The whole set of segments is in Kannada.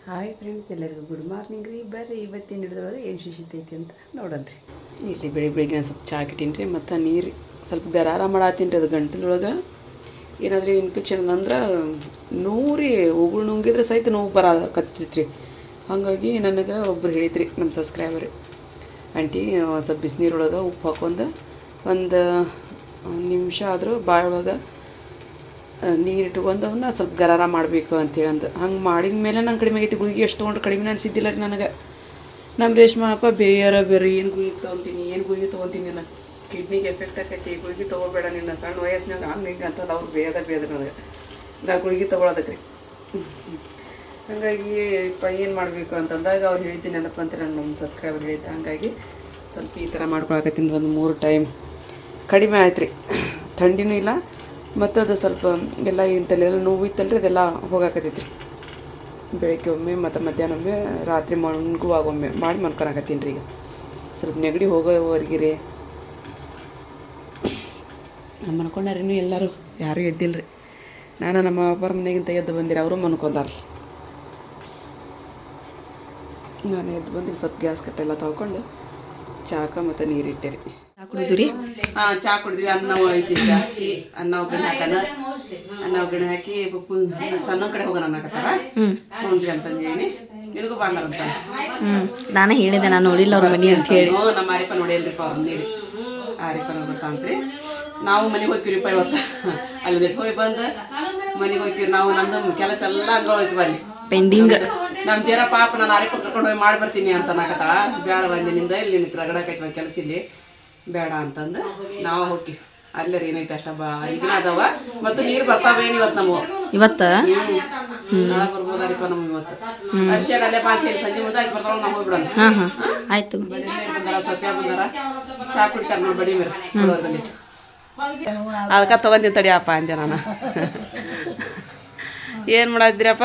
ಹಾಯ್ ಫ್ರೆಂಡ್ಸ್, ಎಲ್ಲರಿಗೂ ಗುಡ್ ಮಾರ್ನಿಂಗ್ ರೀ. ಬರ್ರಿ ಇವತ್ತಿನ ಹಿಡಿದೊಳಗೆ ಏನು ಶಿಶಿತೈತಿ ಅಂತ ನೋಡನ್ರಿ. ಇಲ್ಲಿ ಬೆಳಿಗ್ಗೆ ಸ್ವಲ್ಪ ಚಹಾ ಇಟ್ಟೀನಿ ರೀ, ಮತ್ತು ನೀರು ಸ್ವಲ್ಪ ಗರಾರ ಮಾಡತ್ತೀನಿ ರೀ. ಅದು ಗಂಟಲೊಳಗೆ ಏನಾದರೂ ಇನ್ಫೆಕ್ಷನ್ ಅಂದ್ರೆ ನೋವ್ರಿ ಉಗುಳು ನುಂಗಿದ್ರೆ ಸಹಿತ ನೋವು ಬರಕತ್ತೈತಿ ರೀ. ಹಾಗಾಗಿ ನನಗೆ ಒಬ್ರು ಹೇಳಿದ್ರಿ ನಮ್ಮ ಸಬ್ಸ್ಕ್ರೈಬರ್, ಆಂಟಿ ಸ್ವಲ್ಪ ಬಿಸಿನೀರೊಳಗೆ ಉಪ್ಪು ಹಾಕೊಂಡು ಒಂದು ನಿಮಿಷ ಆದರೂ ಬಾಯೊಳಗೆ ನೀರು ಇಟ್ಕೊಂಡು ಅವನ್ನ ಸ್ವಲ್ಪ ಗರಾರ ಮಾಡಬೇಕು ಅಂತೇಳಿ ಅಂದು ಹಂಗೆ ಮಾಡಿದ ಮೇಲೆ ನಂಗೆ ಕಡಿಮೆ ಆಗೈತಿ. ಗುಳಿಗೆ ಎಷ್ಟು ತೊಗೊಂಡ್ರೆ ಕಡಿಮೆ ಅನಿಸಿದ್ದಿಲ್ಲ ರೀ ನನಗೆ. ನಮ್ಮ ರೇಷ್ಮಪ್ಪ ಬೇರೆ ಏನು ಗುಳಿಗೆ ತೊಗೊತೀನಿ, ಏನು ಗುಳಿಗೆ ತೊಗೊತೀನಿ ನಾನು, ಕಿಡ್ನಿಗೆ ಎಫೆಕ್ಟ್ ಆಕೈತಿ, ಗುಳಿಗೆ ತೊಗೋಬೇಡ ನಿನ್ನ ಸಣ್ಣ ವಯಸ್ಸಿನಾಗ ಹಂಗೆ ಹಿಂಗೆ ಅಂತಲ್ಲ. ಅವ್ರು ಬೇದ ನನಗೆ ನಾ ಗುಳಿಗೆ ತೊಗೊಳೋದಕ್ಕೆ ರೀ. ಹಾಗಾಗಿ ಏನು ಮಾಡಬೇಕು ಅಂತಂದಾಗ ಅವ್ರು ಹೇಳಿದ್ದೀನಿ ನೆನಪ ಅಂತ ನಮ್ಮ ಸಬ್ಸ್ಕ್ರೈಬರ್ ಹೇಳಿದ್ದೆ. ಹಾಗಾಗಿ ಸ್ವಲ್ಪ ಈ ಥರ ಮಾಡ್ಕೊಳಕತ್ತೀನಿ. ಒಂದು 3 ಟೈಮ್ ಕಡಿಮೆ ಆಯ್ತು ರೀ. ಥಂಡಿನೂ ಇಲ್ಲ, ಮತ್ತು ಅದು ಸ್ವಲ್ಪ ಎಲ್ಲ ಇಂಥಲ್ಲೆಲ್ಲ ನೋವು ಇತ್ತಲ್ರಿ, ಅದೆಲ್ಲ ಹೋಗಾಕತ್ತೈತಿ ರೀ. ಬೆಳಗ್ಗೆ ಒಮ್ಮೆ ಮತ್ತು ಮಧ್ಯಾಹ್ನ ಒಮ್ಮೆ, ರಾತ್ರಿ ಮಣ್ಗುವಾಗೊಮ್ಮೆ ಮಾಡಿ ಮನ್ಕೊಳಕತ್ತೀನಿ ರೀ. ಈಗ ಸ್ವಲ್ಪ ನೆಗಡಿ ಹೋಗೋವರೆಗೆ ರೀ ಮನ್ಕೊಂಡಾರ. ಇನ್ನೂ ಎಲ್ಲರೂ ಯಾರೂ ಎದ್ದಿಲ್ಲ ರೀ. ನಾನು ನಮ್ಮ ಅಪ್ಪರ ಮನೆಗಿಂತ ಎದ್ದು ಬಂದಿರಿ, ಅವರು ಮನ್ಕೊಂಡಾರ. ನಾನು ಎದ್ದು ಬಂದಿರಿ, ಸ್ವಲ್ಪ ಗ್ಯಾಸ್ ಕಟ್ಟೆಲ್ಲ ತೊಳ್ಕೊಂಡು ಚಾಕ ಮತ್ತು ನೀರು ಇಟ್ಟೆ ರೀ. ಚಾ ಕುಡಿದ್ವಿ ರೀ. ಚಾ ಕುಡಿದ್ವಿ. ಅನ್ನ ಐತಿ ಜಾಸ್ತಿ, ಅನ್ನ ಒಗ್ಗರಣೆ ಹಾಕೋಣ. ಅನ್ನ ಒಗ್ಗರಣೆ ಹಾಕಿ ಸಣ್ಣ ಕಡೆ ಹೋಗೋಣ ಅನ್ನಕತ್ತಾರ. ನೋಡ್ರಿ ಅಂತಂದೇನಿ, ನಿನಗೂ ಬಂದಾರ ಅಂತ. ನಾನು ಹೇಳಿದೆ, ನಾನು ನೋಡಿಲ್ಲ ಅವ್ರ ಮನೆ ಅಂತ ಹೇಳಿ. ನಮ್ಮ ಆರಿಫ ನೋಡಿಲ್ರಿಪ್ಪ, ಅವ್ರು ನೀಡಿ ಆರಿಫ ನೋಡ್ತಾಂತ್ರಿ. ನಾವು ಮನೆಗೆ ಹೋಗ್ತೀವಿರಿಪ್ಪ ಇವತ್ತು. ಅಲ್ಲಿ ಹೋಗಿ ಬಂದು ಮನೆಗೆ ಹೋಗ್ತೀವಿ ನಾವು. ನಮ್ದು ಕೆಲಸ ಎಲ್ಲ ಹಂಗೋಯ್ತು ಅಲ್ಲಿ ಪೆಂಡಿಂಗ್. ನಮ್ಮ ಜನ ಪಾಪ ನಾನು ಆರಿಫ ಕರ್ಕೊಂಡು ಹೋಗಿ ಮಾಡಿ ಬರ್ತೀನಿ ಅಂತ ಅನ್ನಕತ್ತಾಳ. ಬೇಡ ಬಂದಿನಿಂದ ಇಲ್ಲಿ ನಿಂತು ರಗಡಕೈತಿ ಕೆಲಸ ಇಲ್ಲಿ, ಬೇಡ ಅಂತಂದು ನಾವು ಹೋಗಿ ಅಲ್ಲೇ ಏನೈತೆ ಅಷ್ಟ ಈಗಿನ ಅದಾವ. ಮತ್ತು ನೀರು ಬರ್ತಾವೇನು ಇವತ್ತು ನಮಗೂ. ಇವತ್ತು ನಾಳೆ ಬರ್ಬೋದಾರಿಪ್ಪ ನಮ್ಗೆ ಇವತ್ತು. ಅರ್ಶಿಯಾಗ ಅಲ್ಲೇ ಪಾಂತಿ ಹೇಳಿ ಸಂಜೆ ಮುಂದೆ ಆಗಿ ಬರ್ತಾವ. ನಾವು ಹೋಗ್ಬಿಡೋಣ. ಆಯ್ತು. ಬಡಿ ಮೇಲೆ ಬಂದಾರ, ಸೊಪ್ಪ ಬಂದಾರ, ಚಾ ಕುಡಿತಾರ ನೋಡಿ ಬಡಿ ಮೇಲೆ ಬಂದಿಟ್ಟು. ಅದಕ್ಕೆ ತೊಗೊಂಡಿನಿ ತಡಿಯಪ್ಪ ಅಂದೆ ನಾನು. ಏನು ಮಾಡಿದ್ರಪ್ಪ?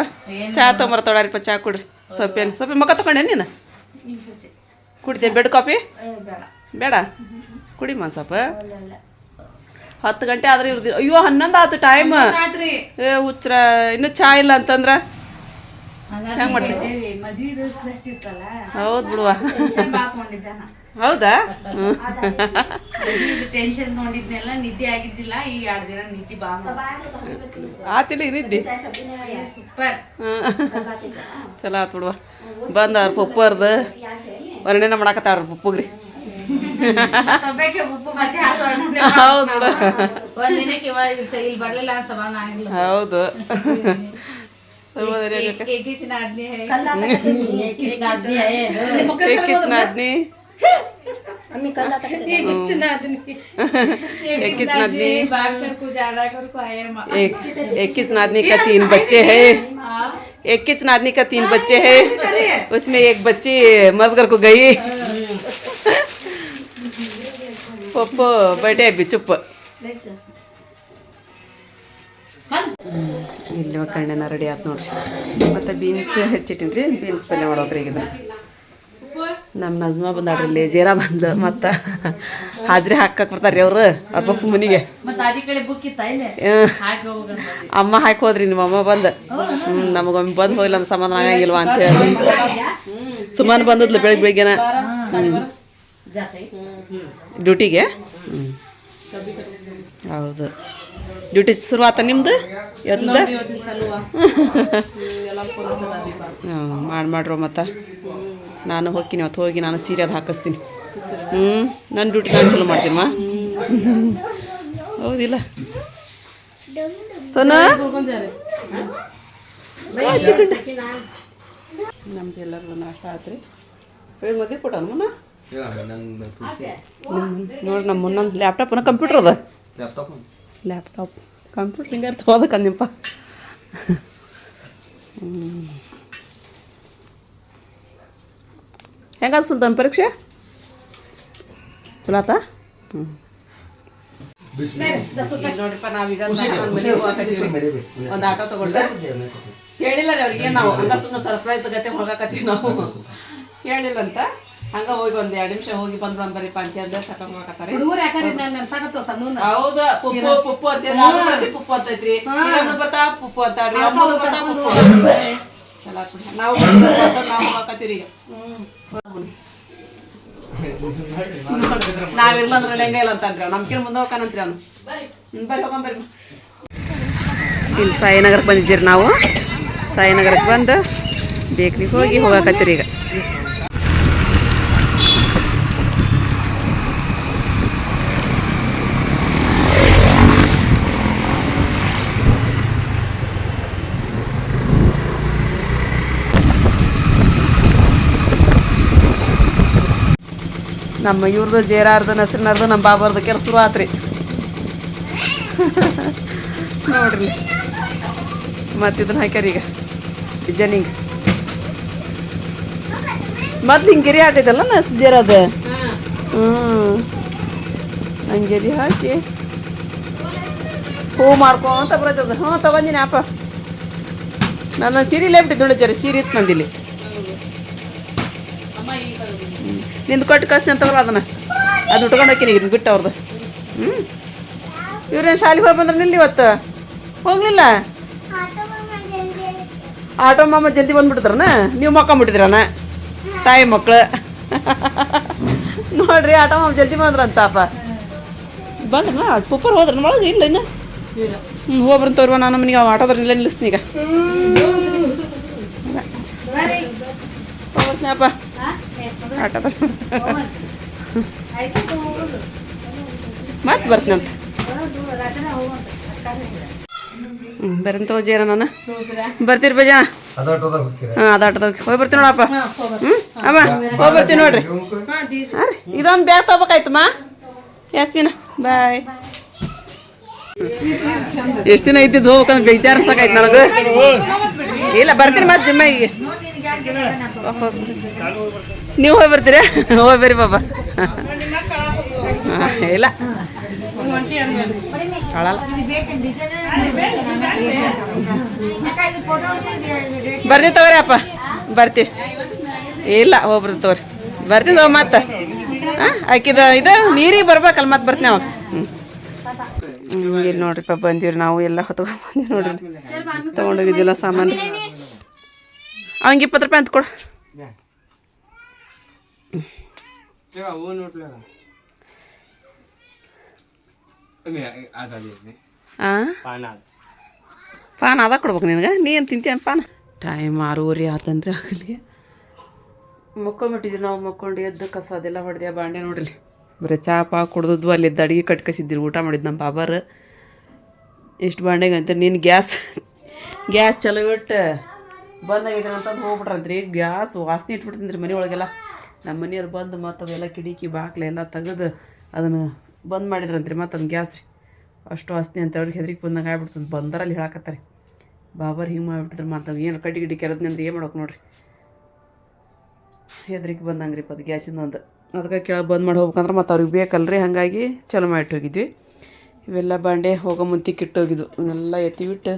ಚಾ ತೊಗೊಂಬರ್ತೋಡಾರಿಪ್ಪ, ಚಾ ಕುಡ್ರಿ. ಸೊಪ್ಪೆ ಮಕ್ಕ ತೊಗೊಂಡೆ ನೀನು ಕುಡಿತೀನಿ. ಬೆಡ್ ಕಾಫಿ ಬೇಡ, ಕುಡಿ ಸ್ವಲ್ಪ. 10 ಗಂಟೆ ಆದ್ರೆ ಇರ್ದಿ. ಅಯ್ಯೋ 11 ಆಯ್ತು ಟೈಮ್. ಹುಚ್ಚರ ಇನ್ನೂ ಚಾ ಇಲ್ಲ ಅಂತಂದ್ರ ಹೆಂಗೆ ಮಾಡ್ತೀವಿ? ಹೌದು ಬಿಡುವ. ಹೌದಾ? ಟೆನ್ಷನ್ ನೋಡಿದ್ನೆಲ್ಲ ನಿದ್ದೆ ಆಗಿದ್ದಿಲ್ಲ. ಈಗ 2 ದಿನ ನಿದ್ದೆ ಆತಿಲ್ಲ ನಿದ್ದೆ. ಸೂಪರ್, ಚಲೋ ಆತು ಬಿಡುವ. ಬಂದವ್ರ ಪಪ್ಪರ್ದು ವರ್ಣನೆ ಮಾಡಾಕತ್ತಾರ ಪಪ್ಪಗ್ರಿ. ಹೌದು ಹೌದು. इक्कीस नादनी का 3 बच्चे हैं. 21 नादनी का 3 बच्चे हैं. उसमें एक बच्ची मरकर को गई. पप्पो बैठे अभी चुप. ಇಲ್ಲಿ ಕಣ್ಣೆನ ರೆಡಿ ಆಯ್ತು ನೋಡ್ರಿ. ಮತ್ತು ಬೀನ್ಸ್ ಹೆಚ್ಚಿಟ್ಟಿನಿ ರೀ. ಬೀನ್ಸ್ ಪಲ್ಯ ಮಾಡೋಕ್ರಿ. ಈಗ ನಮ್ಮ ನಜ್ಮಾ ಬಂದಾಡ್ರಿ, ಇಲ್ಲಿ ಜೀರಾ ಬಂದು ಮತ್ತು ಹಾಜ್ರಿ ಹಾಕಕ್ಕೆ ಬರ್ತಾರೆ ಅವ್ರು ಅವ್ರ ಪಪ್ಪ ಮನೆಗೆ. ಅಮ್ಮ ಹಾಕಿ ಹೋದ್ರಿ. ನಿಮ್ಮ ಅಮ್ಮ ಬಂದು ನಮಗೊಮ್ಮೆ ಬಂದು ಹೋಗಿಲ್ಲ ನಮ್ಮ ಸಮಾಧಾನ ಆಗಂಗಿಲ್ವಾ ಅಂತ ಹೇಳಿ ಸುಮ್ಮನೆ ಬಂದದ್ಲು ಬೆಳಿಗ್ಗೆನ ಡ್ಯೂಟಿಗೆ. ಹೌದು, ಡ್ಯೂಟಿ ಶುರುವಾತ ನಿಮ್ದು ಇವತ್ತಿಂದ? ಮಾಡ್ರು. ಮತ್ತು ನಾನು ಹೋಗ್ತೀನಿ ಅವತ್ತು. ಹೋಗಿ ನಾನು ಸೀರೆ ಅದು ಹಾಕಿಸ್ತೀನಿ. ನನ್ನ ಡ್ಯೂಟಿ ನಾನು ಚಲೋ ಮಾಡ್ತೀನಮ್ಮ. ಹೌದಿಲ್ಲ ಸೋನು? ನಮ್ದು ಎಲ್ಲರಿಗೂ ನಾಷ್ಟ ಆಯ್ತು ರೀ. ಮದುವೆ ಕೊಟ್ಟ ಮುನ್ನ ನೋಡಿ. ನಮ್ಮ ಮುನ್ನೊಂದು ಲ್ಯಾಪ್ಟಾಪ್ನ ಕಂಪ್ಯೂಟರ್ ಅದ. ಲ್ಯಾಪ್ಟಾಪ್ ಕಂಪ್ಯೂಟರ್ ಹಿಂಗೆ ತೊಗೋದಕ್ಕೆ ಅಂದಿಪ್ಪ. ಹೆಂಗಾದ ಸುಲ್ತಾನ್ ಪರೀಕ್ಷೆ? ಚಲೋ ಆತ? ನೋಡ್ರಿಪ್ಪ, ನಾವೀಗ ಒಂದು ಆಟೋ ತಗೊಂಡು ಹೇಳಿಲ್ಲ ರೀ ಅವ್ರಿಗೆ. ನಾವು ಹಂಗ ಸುಮ್ಮನೆ ಸರ್ಪ್ರೈಸ್ ಗತೆ ಹೋಗಾಕತ್ತೀವಿ ನಾವು. ಹೇಳಿಲ್ಲ ಅಂತ ಹಂಗ ಹೋಗಿ ಒಂದ್ 2 ನಿಮಿಷ ಹೋಗಿ ಬಂದ್ರು ಅಂದ್ರಿ ಪಂಚಾಯತ್ ತಕೊಂಡ್ ಹೋಗಕತ್ತಾರೆ. ಹೌದು, ಪುಪ್ಪು ಪುಪ್ಪು ಅಂತ ಪುಪ್ಪು ಅಂತೈತ್ರಿ. ಬರ್ತಾ ಪುಪ್ಪು ಅಂತಾಡ್ರಿ, ಅಮ್ಮ ಬರ್ತಾ ಪುಪ್ಪು. ಎಲ್ಲ ಹಾಕ್ಬಿಡಿ ನಾವು ಹಾಕತ್ತೀರಿ ಈಗ ನಾವಿರ್ಲ ಅಂದ್ರೆ ಹೆಂಗ ಇಲ್ಲ ಅಂತಂದ್ರಿ ಅವ್ನು ನಮ್ಕಿನ ಮುಂದೆ ಹೋಗ್ಕಾನಂತ್ರಿ ಅವನು ಬರ್ರಿ ಹೋಗೊಂಬರ್ರಿ ಇಲ್ಲಿ ಸಾಯಿನಗರಕ್ಕೆ ಬಂದಿದ್ದೀರಿ ನಾವು ಸಾಯಿನಗರಕ್ಕೆ ಬಂದು ಬೇಕ್ರಿಗೆ ಹೋಗಿ ಹೋಗಾಕತ್ತೀರಿ ಈಗ ನಮ್ಮ ಇವ್ರದ್ದು ಜೇರಾರ್ದು ನಸರಿನಾರ್ದು ನಮ್ಮ ಬಾಬಾರ್ದು ಕೆಲಸ ಶುರು ಆತ್ರಿ ನೋಡ್ರಿ ಮತ್ತು ಇದನ್ನ ಹಾಕ್ಯಾರ ಈಗ ಡಿಸೈನಿಂಗ್ ಮೊದ್ಲು ಹಿಂಗೆ ಗೆರಿ ಹಾಕೈತಲ್ಲ ಜೇರಾದ ಹಂಗೆ ಗೆರಿ ಹಾಕಿ ಹೂ ಮಾಡ್ಕೊಂತ ಬರ್ತದ ಹ್ಞೂ ತಗೊಂಡಿನಿ ಅಪ್ಪ ನಾನು ಸೀರೆ ಬಿಟ್ಟಿದ್ದು ನೋಡಿ ಸೀರೆ ಇತ್ತು ನಂದಿಲ್ಲಿ ನಿಂದು ಕೊಟ್ಟು ಕಳ್ಸಿ ಅಂತವ್ರು ಅದನ್ನು ಅದು ಉಟ್ಕೊಂಡು ಹೋಗ್ತೀನಿ ಇದನ್ನ ಬಿಟ್ಟು ಅವ್ರದ್ದು ಇವ್ರೇನು ಶಾಲೆಗೆ ಹೋಗಿ ಬಂದ್ರೆ ನಿಲ್ಲಿ ಇವತ್ತು ಹೋಗ್ಲಿಲ್ಲ ಆಟೋ ಮಾಮ ಜಲ್ದಿ ಬಂದ್ಬಿಡ್ತಾರನ ನೀವು ಮಕ್ಕೊಂಬಿಟ್ಟಿದ್ರನ ತಾಯಿ ಮಕ್ಳು ನೋಡ್ರಿ ಆಟೋ ಮಾಮ ಜಲ್ದಿ ಬಂದ್ರಂತಪ್ಪ ಬಂದ್ರನ ಪುಪ್ಪರ್ ಹೋದ್ರ ಒಳಗೆ ಇಲ್ಲ ಇನ್ನು ಹೋಗ್ಬರ್ನ ತೋರ್ವ ನಾನು ಮನೆಗೆ ಆಟೋದ್ರ ಇಲ್ಲ ನಿಲ್ಲಿಸ್ತೀನಿ ಈಗ ಹೋಗ್ತೀನಪ್ಪ ಆಟೋದ್ರ ಮತ್ತೆ ಬರ್ತೀನಂತ ಬರಂತ ಹೋಜೇರ ನಾನು ಬರ್ತೀರಿ ಬಜ ಹಾಂ ಅದು ಆಟೋದಾಗ ಹೋಗಿ ಬರ್ತೀನಿ ನೋಡಪ್ಪ ಅಮ್ಮ ಹೋಗಿ ಬರ್ತೀನಿ ನೋಡ್ರಿ ಹಾಂ ರೀ ಇದೊಂದು ಬ್ಯಾಗ್ ತೊಗೋಬೇಕಾಯ್ತಮ್ಮ ಯಾಸ್ಮಿನ ಬಾಯ್ ಎಷ್ಟು ದಿನ ಇದ್ದಿದ್ದು ಹೋಗ್ಬೇಕಂದ್ರೆ ಬೇಜಾರು ಸಾಕಾಯ್ತು ನನಗೆ ಇಲ್ಲ ಬರ್ತೀನಿ ಮತ್ತೆ ಜಿಮ್ಮಾಗಿ ನೀವು ಹೋಗಿ ಬರ್ತೀರಾ ಹೋಗಿ ಬರ್ರಿ ಬಾಬಾ ಇಲ್ಲ ಕಳಲ್ಲ ಬರ್ತೀವಿ ತಗೋರಿ ಅಪ್ಪ ಬರ್ತೀವಿ ಇಲ್ಲ ಹೋಗ್ಬರ್ತೀವಿ ತಗೋರಿ ಬರ್ತೀವಿ ಮತ್ತೆ ಹಾಂ ಆಕಿದ ಇದು ನೀರಿಗೆ ಬರ್ಬೇಕಲ್ಲ ಮತ್ತೆ ಬರ್ತೀನಿ ಅವಾಗ ಇಲ್ಲಿ ನೋಡ್ರಿಪ್ಪ ಬಂದೀವ್ರಿ ನಾವು ಎಲ್ಲ ಹೊತ್ಕೊಂಡು ಬಂದೀವಿ ನೋಡ್ರಿ ತೊಗೊಂಡೋಗಿದ್ದಿಲ್ಲ ಸಾಮಾನು ಅವಂಗೆ 20 ರೂಪಾಯಿ ಅಂತ ಕೊಡು ಪಾನ್ ಅದ ಕೊಡ್ಬೇಕು ನಿನಗೆ ನೀ ಏನು ತಿಂತೀಯ ಪಾನ ಟೈಮ್ 6:30 ಆತನ್ರಿ ಆಗಲಿ ಮಕ್ಕೊಂಬಿಟ್ಟಿದ್ವಿ ನಾವು ಮಕ್ಕೊಂಡು ಎದ್ದು ಕಸ ಅದೆಲ್ಲ ಹೊಡೆದ ಬಾಂಡೆ ನೋಡ್ರಿ ಬರೀ ಚಾ ಪಾ ಕುಡ್ದದ್ದು ಅಲ್ಲಿದ್ದು ಅಡುಗೆ ಕಟ್ಕಸಿದ್ದೀರಿ ಊಟ ಮಾಡಿದ್ದು ನಮ್ಮ ಬಾಬಾರು ಎಷ್ಟು ಬಾಂಡೆಗೆ ಅಂತ ನೀನು ಗ್ಯಾಸ್ ಚಲೋ ಬಿಟ್ಟು ಬಂದಾಗಿದ್ದಾನೆ ಅಂತಂದು ಹೋಗ್ಬಿಟ್ರಂತ್ರಿ ಗ್ಯಾಸ್ ವಾಸನೆ ಇಟ್ಬಿಡ್ತೀನಿ ರೀ ಮನೆ ಒಳಗೆಲ್ಲ ನಮ್ಮ ಮನೆಯವ್ರು ಬಂದು ಮತ್ತು ಅವೆಲ್ಲ ಕಿಟಕಿ ಬಾಕ್ಲೆ ಎಲ್ಲ ತೆಗೆದು ಅದನ್ನು ಬಂದ್ ಮಾಡಿದ್ರಂತ್ರಿ ಮತ್ತು ಅದನ್ನ ಗ್ಯಾಸ್ ರೀ ಅಷ್ಟು ವಾಸನೆ ಅಂತ ಅವ್ರಿಗೆ ಹೆದ್ರಿಗೆ ಬಂದಂಗೆ ಆಗ್ಬಿಡ್ತಂದು ಬಂದರಲ್ಲಿ ಹೇಳಕತ್ತಾರೆ ಬಾಬಾರು ಹಿಂಗೆ ಮಾಡಿಬಿಟ್ಟಿದ್ರು ಮತ್ತು ಏನು ಕಡ್ಡಿ ಗಿಡ್ಡಿ ಕೆರದ್ನಿ ಅಂದ್ರೆ ಏನು ಮಾಡೋಕೆ ನೋಡ್ರಿ ಹೆದ್ರಿಗೆ ಬಂದಂಗೆ ರೀ ಅದು ಗ್ಯಾಸಿಂದ ಒಂದು ಅದಕ್ಕೆ ಕೆಳಗೆ ಬಂದ್ ಮಾಡಿ ಹೋಗ್ಬೇಕಂದ್ರೆ ಮತ್ತು ಅವ್ರಿಗೆ ಬೇಕಲ್ರಿ ಹಾಗಾಗಿ ಚಲೋ ಮಾಡಿಟ್ಟು ಹೋಗಿದ್ವಿ ಇವೆಲ್ಲ ಬಾಂಡೆ ಹೋಗೋ ಮುಂತಿಕ್ಕೆ ಇಟ್ಟೋಗಿದ್ವು ಇವನ್ನೆಲ್ಲ ಎತ್ತಿ ಬಿಟ್ಟು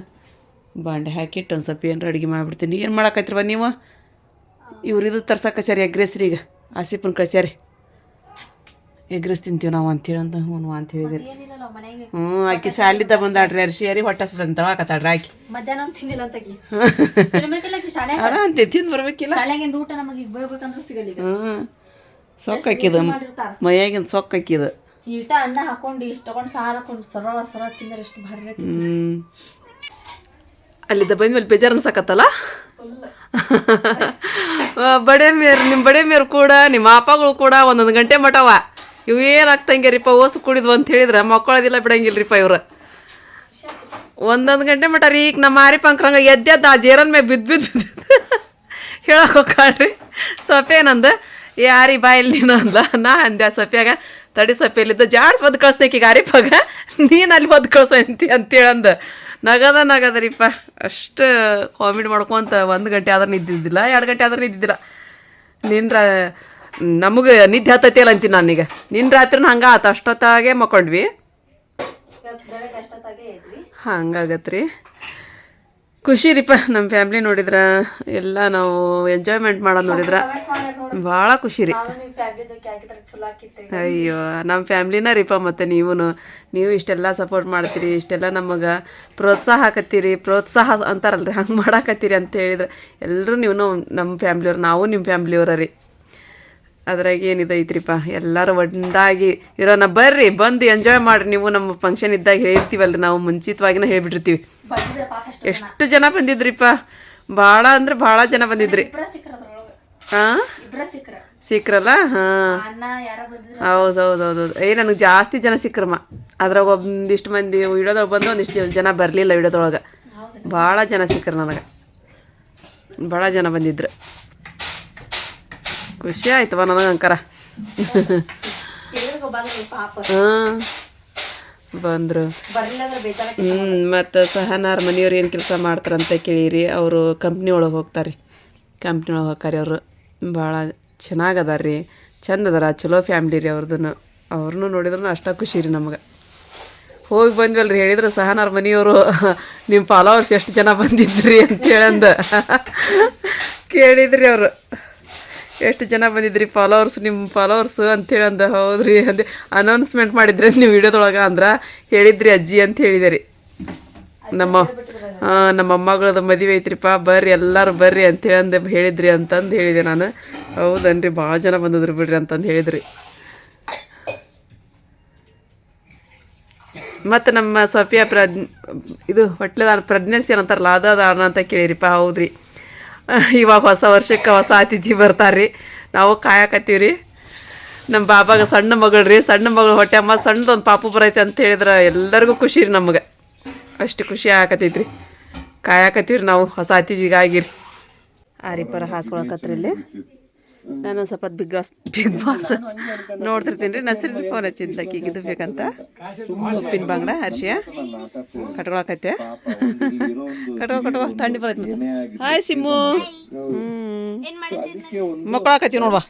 ಬಾಂಡೆ ಹಾಕಿಟ್ಟು ಒಂದು ಸ್ವಲ್ಪ ಏನಾರ ಅಡುಗೆ ಮಾಡಿಬಿಡ್ತೀನಿ ಏನು ಮಾಡಾಕತ್ರಿವ ನೀವು ಇವ್ರು ಇದು ತರ್ಸಕ್ಕೆ ಕಸ್ಯಾರಿ ಎಗ್ರೆಸ್ ರೀ ಈಗ ಆಸಿಪನ್ ಕಸ್ಯಾರಿ ಎಗ್ರೆಸ್ ತಿಂತೀವಿ ನಾವು ಅಂತೇಳಿ ಅಂತ ಹ್ಞೂ ಅಂತ ಹೇಳಿದ್ರಿ ಆಕಿ ಶಾಲಿದ್ದ ಬಂದಾಡ್ರಿ ಅರ್ಶಿಯಾರಿ ಹೊಟ್ಟಸ್ಬಿಡಂತ ಹಾಕತ್ತಾಡ್ರಿ ಆಕಿ ಮಧ್ಯಾಹ್ನ ತಿಂದಿಲ್ಲ ಅಂತ ಅದ ಅಂತೆ ತಿಂದು ಬರ್ಬೇಕಿಲ್ಲ ಊಟ ನಮಗೆ ಬೇಕಂದ್ರೆ ಸಿಗಲಿಲ್ಲ ಸೊಕ್ಕ ಹಾಕಿದ ಮೈಯಾಗಿಂದ ಸೊಕ್ಕ ಹಾಕಿದ ಈಟ ಅನ್ನ ಹಾಕೊಂಡು ಇಷ್ಟು ತಗೊಂಡು ಸಾರು ಹಾಕೊಂಡು ಸರ ತಿಂದ್ರೆ ಎಷ್ಟು ಭಾರಿ ಅಲ್ಲಿದ್ದ ಬಂದ್ಮೇಲೆ ಬೇಜಾರು ಅನ್ಸಕತ್ತಲ್ಲ ಬಡೇ ಮೇರು ನಿಮ್ಮ ಬಡೇ ಮೇರು ಕೂಡ ನಿಮ್ಮ ಅಪ್ಪಗಳು ಕೂಡ 1 ಗಂಟೆ ಮಟವ ಇವೇನು ಆಗ್ತಂಗ್ಯಾರಿಪ್ಪ ಓಸು ಕುಡಿದ್ವು ಅಂತ ಹೇಳಿದ್ರೆ ಮಕ್ಕಳದಿಲ್ಲ ಬಿಡಂಗಿಲ್ರಿಪ್ಪ ಇವ್ರು 1 ಗಂಟೆ ಮಟ ರೀ ಈಗ ನಮ್ಮ ಮಾರಿ ಪಂಕ್ರಂಗ ಎದ್ದೆದ್ದು ಆ ಜೇರನ್ ಮೇಲೆ ಬಿದ್ದು ಹೇಳಕ್ಕೆ ಹೋಗ್ರಿ ಸೊಪ್ಪೇನಂದು ಯಾರಿ ಬಾಯಲ್ಲಿ ನೀನು ಅಂದ ನಾ ಅಂದೆ ಆ ಸೊಪ್ಪ್ಯಾಗ ತಡಿ ಸೊಪ್ಪೆಯಲ್ಲಿದ್ದ ಜಾಡ್ಸ್ ಬದ್ ಕಳಿಸ್ನೇಕಿ ಗಾರಿಪಾಗ ನೀನು ಅಲ್ಲಿ ಬದ್ ಕಳ್ಸೋ ಅಂತೇಳಂದು ನಗದರಿಪ್ಪ ಅಷ್ಟು ಕಾಮಿಡಿ ಮಾಡ್ಕೊಂತ 1 ಗಂಟೆ ಆದ್ರೆ ನಿದ್ದಿದ್ದಿಲ್ಲ 2 ಗಂಟೆ ಆದ್ರೆ ನಿದ್ದಿದ್ದಿಲ್ಲ ನಮಗೆ ನಿದ್ದೆ ಹತ್ತೈತಿಯಲ್ಲ ಅಂತೀನಿ ನಾನೀಗ ನಿನ್ನ ರಾತ್ರಿನ ಹಂಗೆ ಆತ ಅಷ್ಟೊತ್ತಾಗೆ ಮಕ್ಕೊಂಡ್ವಿ ಹಂಗಾಗತ್ರಿ ಖುಷಿ ರೀಪ ನಮ್ಮ ಫ್ಯಾಮ್ಲಿ ನೋಡಿದ್ರ ಎಲ್ಲ ನಾವು ಎಂಜಾಯ್ಮೆಂಟ್ ಮಾಡೋದು ನೋಡಿದ್ರ ಭಾಳ ಖುಷಿ ರೀ. ಅಯ್ಯೋ ನಮ್ಮ ಫ್ಯಾಮ್ಲಿನ ರೀಪ ಮತ್ತು ನೀವು ಇಷ್ಟೆಲ್ಲ ಸಪೋರ್ಟ್ ಮಾಡ್ತೀರಿ, ಇಷ್ಟೆಲ್ಲ ನಮಗೆ ಪ್ರೋತ್ಸಾಹ ಹಾಕತ್ತೀರಿ, ಪ್ರೋತ್ಸಾಹ ಅಂತಾರಲ್ರಿ ಹಂಗೆ ಮಾಡಾಕತ್ತೀರಿ ಅಂತ ಹೇಳಿದ್ರೆ ಎಲ್ಲರೂ ನೀವು ನಮ್ಮ ಫ್ಯಾಮ್ಲಿಯವ್ರು, ನಾವು ನಿಮ್ಮ ಫ್ಯಾಮ್ಲಿಯವ್ರ ರೀ. ಅದ್ರಾಗ ಏನಿದೆ ಐತ್ರಿಪ್ಪ, ಎಲ್ಲರೂ ಒಂದಾಗಿ ಇರೋಣ ಬರ್ರಿ, ಬಂದು ಎಂಜಾಯ್ ಮಾಡಿರಿ. ನೀವು ನಮ್ಮ ಫಂಕ್ಷನ್ ಇದ್ದಾಗ ಹೇಳ್ತೀವಲ್ರಿ, ನಾವು ಮುಂಚಿತವಾಗಿನ ಹೇಳ್ಬಿಟ್ಟಿರ್ತೀವಿ. ಎಷ್ಟು ಜನ ಬಂದಿದ್ರಿಪ್ಪ, ಭಾಳ ಅಂದ್ರೆ ಭಾಳ ಜನ ಬಂದಿದ್ರಿ. ಹಾಂ ಸಿಕ್ರಲ್ಲ, ಹಾಂ ಹೌದೌದೌದು. ನನಗೆ ಜಾಸ್ತಿ ಜನ ಸಿಕ್ರಮ್ಮ. ಅದ್ರಾಗ ಒಂದಿಷ್ಟು ಮಂದಿ ವಿಡಿಯೋದೊಳಗೆ ಬಂದು ಒಂದಿಷ್ಟು ಜನ ಬರಲಿಲ್ಲ ವಿಡಿಯೋದೊಳಗೆ. ಭಾಳ ಜನ ಸಿಕ್ರು ನನಗೆ, ಭಾಳ ಜನ ಬಂದಿದ್ರು. ಖುಷಿ ಆಯ್ತವ ನನಗೆ ಅಂಕರ. ಹಾಂ ಬಂದರು. ಮತ್ತು ಸಹನಾರ ಮನೆಯವ್ರು ಏನು ಕೆಲಸ ಮಾಡ್ತಾರಂತ ಕೇಳಿರಿ. ಅವರು ಕಂಪ್ನಿ ಒಳಗೆ ಹೋಗ್ತಾರೆ, ಕಂಪ್ನಿ ಒಳಗೆ ಹೋಗ್ತಾರೆ ಅವರು. ಭಾಳ ಚೆನ್ನಾಗದಾರ ರೀ, ಚಂದ ಅದಾರ, ಚಲೋ ಫ್ಯಾಮ್ಲಿ ರೀ ಅವ್ರದ್ದು. ಅವ್ರನ್ನೂ ನೋಡಿದ್ರು ಅಷ್ಟೇ ಖುಷಿ ರೀ ನಮ್ಗೆ. ಹೋಗಿ ಬಂದ್ವಲ್ರಿ, ಹೇಳಿದ್ರು ಸಹನಾರ ಮನೆಯವರು ನಿಮ್ಮ ಫಾಲೋವರ್ಸ್ ಎಷ್ಟು ಜನ ಬಂದಿದ್ರಿ ಅಂತೇಳಂದು ಕೇಳಿದ್ರಿ ಅವರು. ಎಷ್ಟು ಜನ ಬಂದಿದ್ರಿ ಫಾಲೋವರ್ಸ್, ನಿಮ್ಮ ಫಾಲೋವರ್ಸು ಅಂತೇಳಿ ಅಂದ. ಹೌದ್ರಿ ಅಂದೆ, ಅನೌನ್ಸ್ಮೆಂಟ್ ಮಾಡಿದ್ರಿ ನೀವು ವಿಡಿಯೋದೊಳಗೆ ಅಂದ್ರೆ ಹೇಳಿದ್ರಿ ಅಜ್ಜಿ ಅಂತ ಹೇಳಿದೆ ರೀ. ನಮ್ಮ ಅಮ್ಮಗಳದ್ದು ಮದುವೆ ಐತ್ರಿಪ್ಪ, ಬರ್ರಿ ಎಲ್ಲರೂ ಬರ್ರಿ ಅಂತೇಳಿ ಅಂದೆ ಹೇಳಿದ್ರಿ ಅಂತಂದು ಹೇಳಿದೆ ನಾನು. ಹೌದನ್ರಿ ಭಾಳ ಜನ ಬಂದಿದ್ರು ಬಿಡ್ರಿ ಅಂತಂದು ಹೇಳಿದ್ರಿ. ಮತ್ತು ನಮ್ಮ ಸಫಿಯಾ ಇದು ಹೊಟ್ಲೆದಾರ ಪ್ರೆಗ್ನೆನ್ಸಿ ಏನಂತಾರಲ್ಲ ಅದಾನ ಅಂತ ಕೇಳಿರಿಪ್ಪ. ಹೌದ್ರಿ, ಇವಾಗ ಹೊಸ ವರ್ಷಕ್ಕೆ ಹೊಸ ಅತಿಥಿ ಬರ್ತಾರ್ರಿ, ನಾವು ಕಾಯಕತ್ತೀವಿ ರೀ. ನಮ್ಮ ಬಾಬಾಗ ಸಣ್ಣ ಮಗಳು ರೀ, ಸಣ್ಣ ಮಗಳು ಹೊಟ್ಟೆ ಅಮ್ಮ ಸಣ್ಣದೊಂದು ಪಾಪು ಬರೈತೆ ಅಂತ ಹೇಳಿದ್ರೆ ಎಲ್ಲರಿಗೂ ಖುಷಿ ರೀ ನಮ್ಗೆ. ಅಷ್ಟು ಖುಷಿ ಆಗತೈತ್ರಿ, ಕಾಯಕತ್ತೀವಿ ರೀ ನಾವು ಹೊಸ ಅತಿಥಿಗಾಗಿರಿ. ಆರಿಪರ ಹಾಸ್ಕೊಳಕತ್ರಿ ಇಲ್ಲಿ. ನಾನು ಸ್ವಲ್ಪ ಬಿಗ್ ಬಾಸ್ ನೋಡ್ತಿರ್ತೀನಿ ರೀ. ನಸೀರ್ ಫೋನ್ ಹಚ್ಚಿದ್ಲಕ್ಕೆ ಈಗ ಇದು ಬೇಕಂತ, ಉಪ್ಪಿನ ಬಂಗಡ ಅರ್ಶಿಯ ಕಟ್ಕೊಳಕತ್ತೆ. ಕಟ್ಕೊ ಥಂಡಿ ಬರತ್ತೆ. ಹಾಯ್ ಸಿಮ್ಮು, ಮಕ್ಕಳಾಕತ್ತೀವಿ ನೋಡ್ವಾ.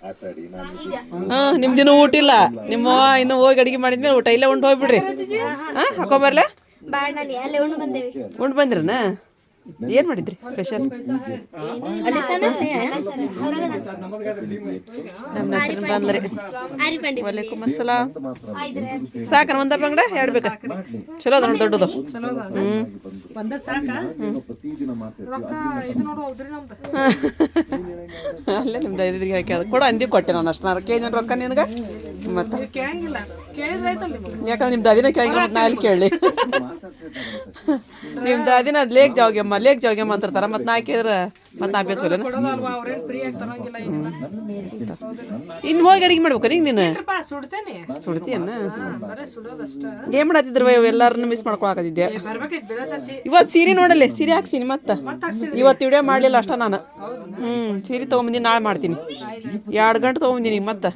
ಹಾಂ ನಿಮ್ದಿನ್ನೂ ಊಟ ಇಲ್ಲ, ನಿಮ್ಮ ಇನ್ನೂ ಹೋಗಿ ಅಡುಗೆ ಮಾಡಿದ್ಮೇಲೆ ಊಟ ಇಲ್ಲೇ ಉಂಡು ಹೋಗ್ಬಿಡ್ರಿ. ಹಾಂ ಹಾಕೊಂಬರ್ಲೆ, ಉಂಡು ಬಂದ್ರನ? ಏನು ಮಾಡಿದ್ರಿ ಸ್ಪೆಷಲ್? ನಮ್ಮ ಹೆಸರು ಬಂದ್ರಿ. ವಲೈಕುಮ್ ಅಸ್ಸಲಾಂ. ಸಾಕನ ಒಂದ ಬಂಗಡ ಎರಡು ಬೇಕಾ? ಚಲೋ ಅದ ನೋಡಿ, ದೊಡ್ಡದು. ಅಲ್ಲೇ ನಿಮ್ದು 5 ಹಾಕಿ ಅದು ಕೂಡ ಅಂದಿ ಕೊಟ್ಟೆ ನಾನು. ಅಷ್ಟು ನಾನು ಕೇಳಿದ ರೊಕ್ಕ ನಿನಗೆ. ಮತ್ತೆ ಯಾಕಂದ್ರೆ ನಿಮ್ದು ಅದಿನ ಕೇಳಿಲ್ಲ, ಮತ್ತೆ ನಾ ಎಲ್ಲಿ ಕೇಳಲಿ? ನಿಮ್ದು ಅದಿನ ಅದು ಲೇಕ್ ಜಾವ್ಗೆಮ್ಮ ಅಂತಿರ್ತಾರ. ಮತ್ತು ನಾ ಕೇಳಿದ್ರೆ ಮತ್ತೆ ನಾ ಬೇಸ್ಕೊಲ್ಲ. ಇನ್ನು ಹೋಗಿ ಅಡಿಗೆ ಮಾಡ್ಬೇಕ ನೀನು? ನೀನು ಸುಡ್ತೀಯನ್ನ? ಏನು ಮಾಡತ್ತಿದ್ರು ಎಲ್ಲರನ್ನು ಮಿಸ್ ಮಾಡ್ಕೊಳಕತ್ತಿದ್ದೆ. ಇವತ್ತು ಸೀರೆ ನೋಡಲ್ಲಿ, ಸೀರೆ ಹಾಕ್ಸೀನಿ. ಮತ್ತೆ ಇವತ್ತು ವಿಡಿಯೋ ಮಾಡಲಿಲ್ಲ ಅಷ್ಟ ನಾನು. ಸೀರೆ ತೊಗೊಂಬಂದಿನಿ, ನಾಳೆ ಮಾಡ್ತೀನಿ. 2 ಗಂಟೆ ತೊಗೊಂಬಂದಿನಿ ಮತ್ತೆ.